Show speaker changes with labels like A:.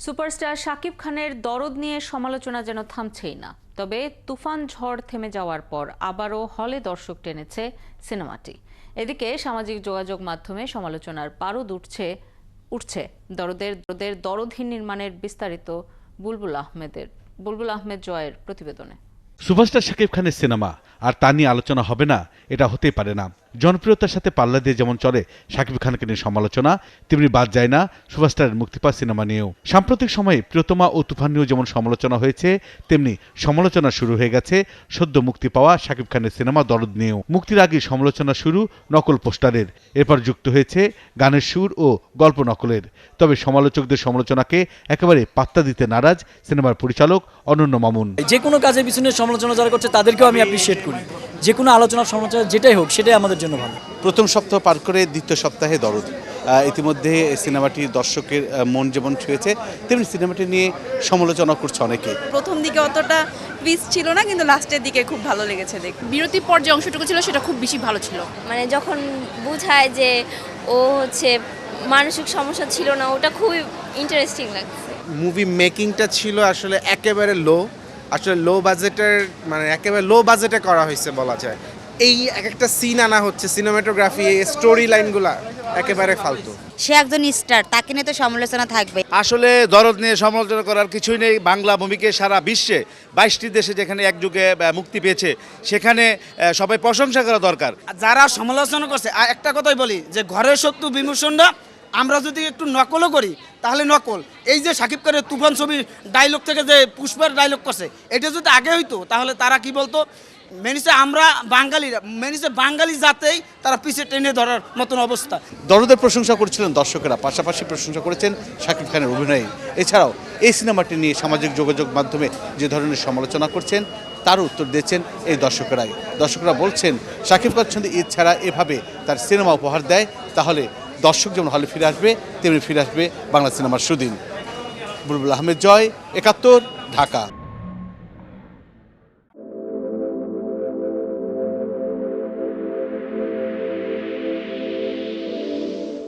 A: Superstar Shakib খানের দরদ নিয়ে সমালোচনা যেন থামছেই না। তবে তুফান ঝড় থেমে যাওয়ার পর আবারও হলে দর্শক টেনেছে সিনেমাটি। এদিকে সামাজিক যোগাযোগ মাধ্যমে সমালোচনার পারদ উঠছে দরদহীন নির্মাণের বিস্তারিত বুলবুল আহমেদ জয়ের প্রতিবেদনে।
B: সুপারস্টার শাকিব খানের সিনেমা আর তা নিয়ে আলোচনা হবে না, এটা হতেই পারে না। জনপ্রিয়তার সাথে পাল্লা দিয়ে যেমন চলে শাকিব খানকে নিয়ে সমালোচনা, তেমনি বাদ যায় না সুপারস্টারের মুক্তি পাওয়া সিনেমা নিয়েও। সাম্প্রতিক সময়ে প্রিয়তমা ও তুফান নিয়েও যেমন সমালোচনা হয়েছে, তেমনি সমালোচনা শুরু হয়ে গেছে সদ্য মুক্তি পাওয়া শাকিব খানের সিনেমা দরদ নিয়েও। মুক্তির আগে সমালোচনা শুরু নকল পোস্টারের, এরপর যুক্ত হয়েছে গানের সুর ও গল্প নকলের। তবে সমালোচকদের সমালোচনাকে একেবারে পাত্তা দিতে নারাজ সিনেমার পরিচালক অনন্য মামুন।
C: যে কোনো কাজের পিছনে সমালোচনা যারা করছে তাদেরকেও আমি অ্যাপ্রিশিয়েট করি। যে কোনো আলোচনার সমালোচনা যেটাই হোক সেটাই আমাদের জন্য ভালো।
D: প্রথম সপ্তাহ পার করে দ্বিতীয় সপ্তাহে দরদ, ইতিমধ্যে সিনেমাটি দর্শকের মন যেমন ছুঁয়েছে, তেমনি সিনেমাটি নিয়ে সমালোচনা করছে অনেকে।
E: প্রথম দিকে অতটা টুইস্ট ছিল না, কিন্তু লাস্টের দিকে খুব ভালো লেগেছে দেখতে।
F: বিরতির পর যে অংশটুকু ছিল সেটা খুব বেশি ভালো ছিল।
G: মানে যখন বুঝায় যে ও হচ্ছে মানসিক সমস্যা ছিল না, ওটা খুবই ইন্টারেস্টিং লাগছে।
H: মুভি মেকিংটা ছিল আসলে একেবারে লো বাজেটের, মানে একেবারে লো বাজেটে করা হয়েছে বলা যায়। এই একটা সিন আনা হচ্ছে, সিনেমাটোগ্রাফি, স্টোরি লাইনগুলা একেবারে ফালতু।
I: সে একজন স্টার, তাকে নিয়ে তো সমালোচনা থাকবে।
J: আসলে দরদ নিয়ে সমালোচনা করার কিছুই নেই। বাংলা মুভিকে সারা বিশ্বে 22টি দেশে যেখানে একযুগে মুক্তি পেয়েছে, সেখানে সবাই প্রশংসা করা দরকার।
K: যারা সমালোচনা করছে একটা কথাই বলি যে ঘরের শত্রু বিমর্শনরা, আমরা যদি একটু নকলও করি তাহলে নকল। এই যে শাকিব খানের তুফান ছবির ডায়লগ থেকে যে পুষ্পার ডায়লগ করছে, এটা যদি আগে হইতো তাহলে তারা কি বলতো, মেনিসে আমরা বাঙালিরা, মেনিসে বাঙালি জাতেই তারা পিছে টেনে ধরার মতন অবস্থা।
D: দরদের প্রশংসা করেছিলেন দর্শকেরা, পাশাপাশি প্রশংসা করেছেন শাকিব খানের অভিনয়। এছাড়াও এই সিনেমাটি নিয়ে সামাজিক যোগাযোগ মাধ্যমে যে ধরনের সমালোচনা করছেন তারও উত্তর দিয়েছেন এই দর্শকেরাই। দর্শকরা বলছেন শাকিব খান যদি ঈদ ছাড়া এভাবে তার সিনেমা উপহার দেয়, তাহলে দর্শক যেমন হলে ফিরে আসবে, তেমনি ফিরে আসবে বাংলা সিনেমার সুদিন। বুলবুল আহমেদ জয়, ৭১, ঢাকা।